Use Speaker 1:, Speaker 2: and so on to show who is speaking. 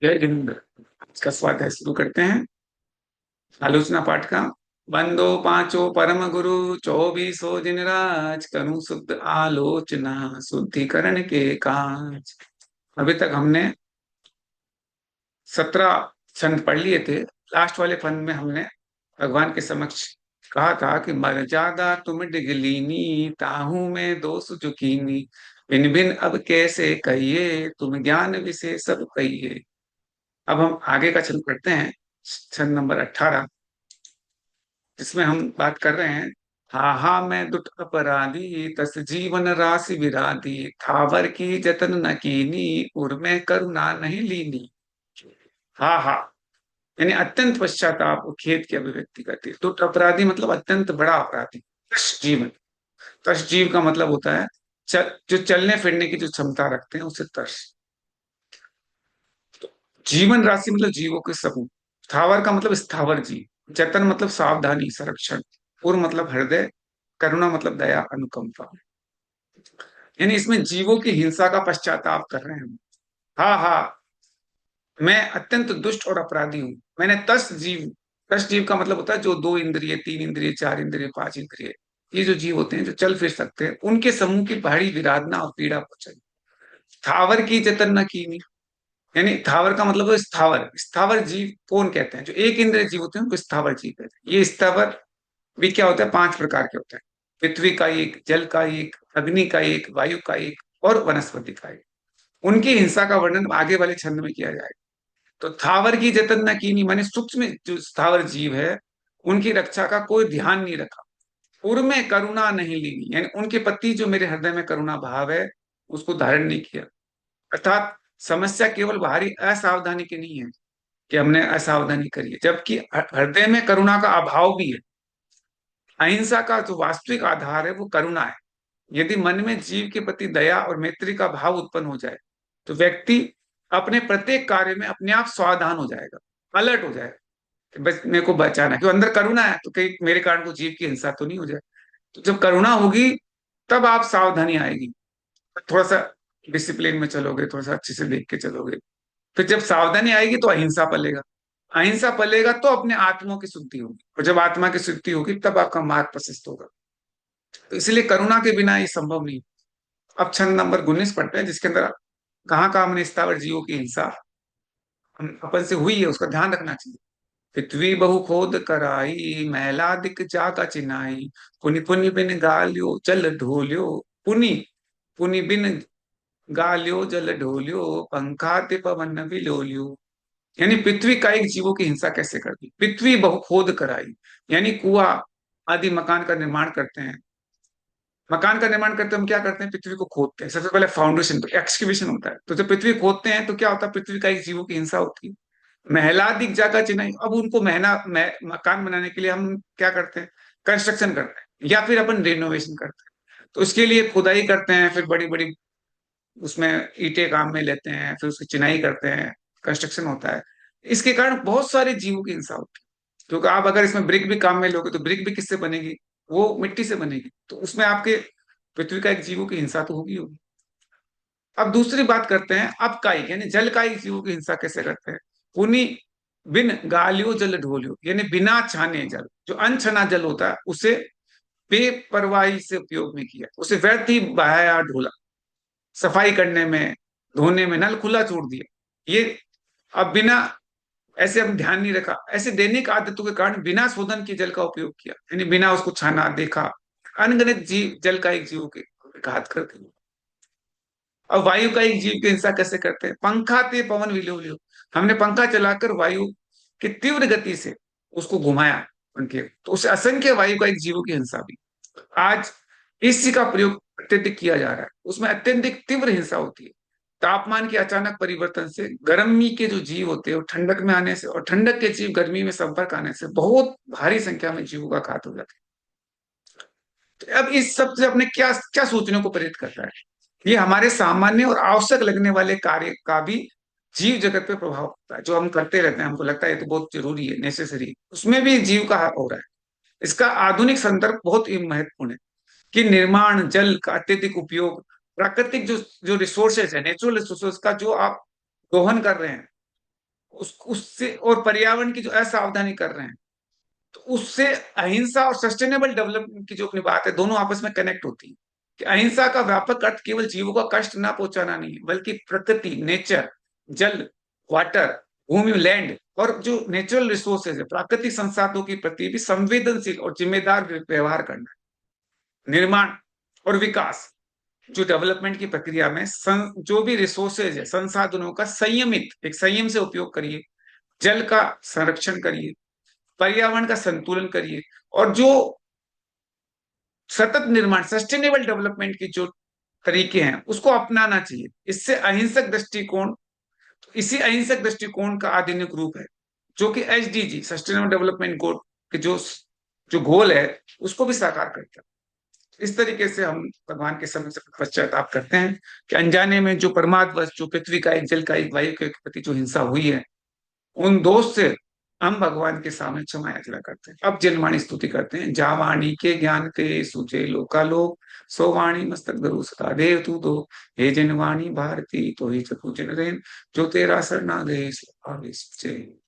Speaker 1: जय हिंद। इसका स्वाध्याय शुरू करते हैं। आलोचना पाठ का। बंदो पांचो परम गुरु, 24 दिन राज करूं शुद्ध आलोचना, शुद्धिकरण के काज। अभी तक हमने 17 छंद पढ़ लिए थे। लास्ट वाले फंद में हमने भगवान के समक्ष कहा था कि मर्यादा तुम डिगलीनी, ताहू में दोष जुकीनी, भिन्न भिन्न अब कैसे कहिए, तुम ज्ञान विशेष सब कहिए। अब हम आगे का छंद पढ़ते हैं, छंद नंबर 18, जिसमें हम बात कर रहे हैं। हा हा मैं दुष्ट अपराधी, तस जीवन राशि विराधी, थावर की जतन न कीनी, उर में करुणा नहीं लीनी। हा हा यानी अत्यंत पश्चाताप और खेद की अभिव्यक्ति करती है। दुष्ट अपराधी मतलब अत्यंत बड़ा अपराधी। तस जीवन, तस जीव का मतलब होता है जो चलने फिरने की जो क्षमता रखते हैं उसे तस। जीवन राशि मतलब जीवों के समूह। स्थावर का मतलब स्थावर जीव। जतन मतलब सावधानी, संरक्षण। पूर्व मतलब हृदय। करुणा मतलब दया, अनुकंपा। यानी इसमें जीवों की हिंसा का पश्चाताप कर रहे हैं हम। हाँ हाँ, मैं अत्यंत दुष्ट और अपराधी हूं। मैंने तस जीव, तस जीव का मतलब होता है जो 2 इंद्रिय, 3 इंद्रिय, 4 इंद्रिय, 5 इंद्रिय, ये जो जीव होते हैं जो चल फिर सकते हैं, उनके समूह की भारी विराधना और पीड़ा पहुंचाई। थावर की जतन न कीनी, यानी थावर का मतलब है स्थावर। स्थावर जीव कौन कहते हैं? जो एक इंद्रिय जीव होते हैं उनको स्थावर जीव कहते हैं। ये स्थावर भी क्या होता है? 5 प्रकार के होते हैं। पृथ्वी का एक, जल का एक, अग्नि का एक, वायु का एक और वनस्पति का एक। उनकी हिंसा का वर्णन आगे वाले छंद में किया जाएगा। तो थावर की जतन न कीनी माने सूक्ष्म जो स्थावर जीव है उनकी रक्षा का कोई ध्यान नहीं रखा। उर में करुणा नहीं लीनी, यानी उनके प्रति जो मेरे हृदय में करुणा भाव है उसको धारण नहीं किया। अर्थात समस्या केवल बाहरी असावधानी की नहीं है कि हमने असावधानी करी है, जबकि हृदय में करुणा का अभाव भी है। अहिंसा का जो वास्तविक आधार है वो करुणा है। यदि मन में जीव के प्रति दया और मैत्री का भाव उत्पन्न हो जाए तो व्यक्ति अपने प्रत्येक कार्य में अपने आप सावधान हो जाएगा, अलर्ट हो जाएगा कि बस मेरे को बचाना है। क्यों? अंदर करुणा है तो कहीं मेरे कारण को जीव की हिंसा तो नहीं हो जाए। तो जब करुणा होगी तब आप सावधानी आएगी, थोड़ा सा डिसिप्लिन में चलोगे, थोड़ा सा अच्छे से देख के चलोगे। फिर जब सावधानी आएगी तो अहिंसा पलेगा। अहिंसा पलेगा तो अपने आत्मा की शुद्धि होगी, और जब आत्मा की शुद्धि होगी तब आपका मार्ग प्रशस्त होगा। तो इसलिए करुणा के बिना ये संभव नहीं। अब छंद नंबर 19 पढ़ते हैं, जिसके अंदर कहाँ कहाँ हमने स्थावर जीवों की हिंसा अपन से हुई है उसका ध्यान रखना चाहिए। पृथ्वी बहु खोद कराई, मैला दिक जाका चिनाई, पुनि पुनि बिन गाल्यो जल ढोल्यो, पुनि पुनि बिन गाल्यो जल ढोल्यो, पंखा ते पवन विलोल्यो। यानी पृथ्वी का एक जीवों की हिंसा कैसे कर दी। पृथ्वी बहु खोद कराई, यानी कुआ आदि मकान का निर्माण करते हैं। मकान का निर्माण करते हैं हम क्या करते हैं? पृथ्वी को खोदते हैं। सबसे पहले फाउंडेशन तो एक्सकवेशन होता है। तो जब पृथ्वी खोदते हैं तो क्या होता है? पृथ्वी का एक जीवों की हिंसा होती है। महला दिख जाकर चिनाई, अब उनको मकान बनाने के लिए हम क्या करते हैं? कंस्ट्रक्शन करते हैं या फिर अपन रिनोवेशन करते हैं। तो उसके लिए खुदाई करते हैं, फिर बड़ी बड़ी उसमें ईंटें काम में लेते हैं, फिर उसकी चिनाई करते हैं, कंस्ट्रक्शन होता है। इसके कारण बहुत सारे जीवों की हिंसा होती है। क्योंकि आप अगर इसमें ब्रिक भी काम में लोगे तो ब्रिक भी किससे बनेगी? वो मिट्टी से बनेगी। तो उसमें आपके पृथ्वी का एक जीवों की हिंसा तो होगी होगी। अब दूसरी बात करते हैं अपकायिक, यानी जलकायिक जीवों की हिंसा कैसे करते हैं। पुनि बिन गालियो जल ढोलियो, यानी बिना छाने जल, जो अनछना जल होता है उसे बेपरवाही से उपयोग में किया, उसे व्यर्थ ही बहाया ढोला। सफाई करने में, धोने में नल खुला छोड़ दिया। ये अब बिना, ऐसे हम ध्यान नहीं रखा, ऐसे दैनिक आदतों के कारण बिना शोधन के जल का उपयोग किया, यानी बिना उसको छाना देखा। अनगिनत जीव जल का एक जीव के घात करते हैं। अब वायु का एक जीव की हिंसा कैसे करते हैं? पंखा ते पवन विलोलियो, हमने पंखा चलाकर वायु की तीव्र गति से उसको घुमाया उनके, तो उसे असंख्य वायु का एक जीवों की हिंसा भी। आज एसी का प्रयोग अत्यधिक किया जा रहा है, उसमें अत्यधिक तीव्र हिंसा होती है। तापमान के अचानक परिवर्तन से गर्मी के जो जीव होते हैं वो ठंडक में आने से, और ठंडक के जीव गर्मी में संपर्क आने से बहुत भारी संख्या में जीवों का घात हो जाता है। तो अब इस सब से अपने क्या क्या सोचने को प्रेरित करता है? ये हमारे सामान्य और आवश्यक लगने वाले कार्य का भी जीव जगत पे प्रभाव पड़ता है। जो हम करते रहते हैं, हमको लगता है ये तो बहुत जरूरी है, नेसेसरी, उसमें भी जीव का हो रहा है। इसका आधुनिक संदर्भ बहुत ही महत्वपूर्ण है कि निर्माण, जल का अत्यधिक उपयोग, प्राकृतिक जो जो रिसोर्सेज है, नेचुरल रिसोर्सेज का जो आप दोहन कर रहे हैं, उससे और पर्यावरण की जो असावधानी कर रहे हैं, तो उससे अहिंसा और सस्टेनेबल डेवलपमेंट की जो अपनी बात है, दोनों आपस में कनेक्ट होती है। कि अहिंसा का व्यापक अर्थ केवल जीवों का कष्ट ना पहुंचाना नहीं है, बल्कि प्रकृति, नेचर, जल, वाटर, भूमि, लैंड और जो नेचुरल रिसोर्सेज है, प्राकृतिक संसाधनों के प्रति भी संवेदनशील और जिम्मेदार व्यवहार करना। निर्माण और विकास, जो डेवलपमेंट की प्रक्रिया में जो भी रिसोर्सेज है, संसाधनों का संयमित, एक संयम से उपयोग करिए, जल का संरक्षण करिए, पर्यावरण का संतुलन करिए, और जो सतत निर्माण, सस्टेनेबल डेवलपमेंट की जो तरीके हैं उसको अपनाना चाहिए। इससे अहिंसक दृष्टिकोण, इसी अहिंसक दृष्टिकोण का आधुनिक रूप है, जो कि एसडीजी, सस्टेनेबल डेवलपमेंट गोल के जो जो गोल है उसको भी साकार करता है। इस तरीके से हम भगवान के समय से पश्चाताप करते हैं कि अनजाने में जो परमात्मा, जो पृथ्वी का एक, जल का एक, वायु के प्रति जो हिंसा हुई है, उन दोष से हम भगवान के सामने क्षमा याचना करते हैं। अब जिनवाणी स्तुति करते हैं। जा वाणी के ज्ञान ते सुचे लोकालोक, सो वाणी मस्तक धरु सदा देव तू दो। हे जिनवाणी भारती तो ही चतु जिन रेन, जो तेरा सरना दे सो आवे सुचे।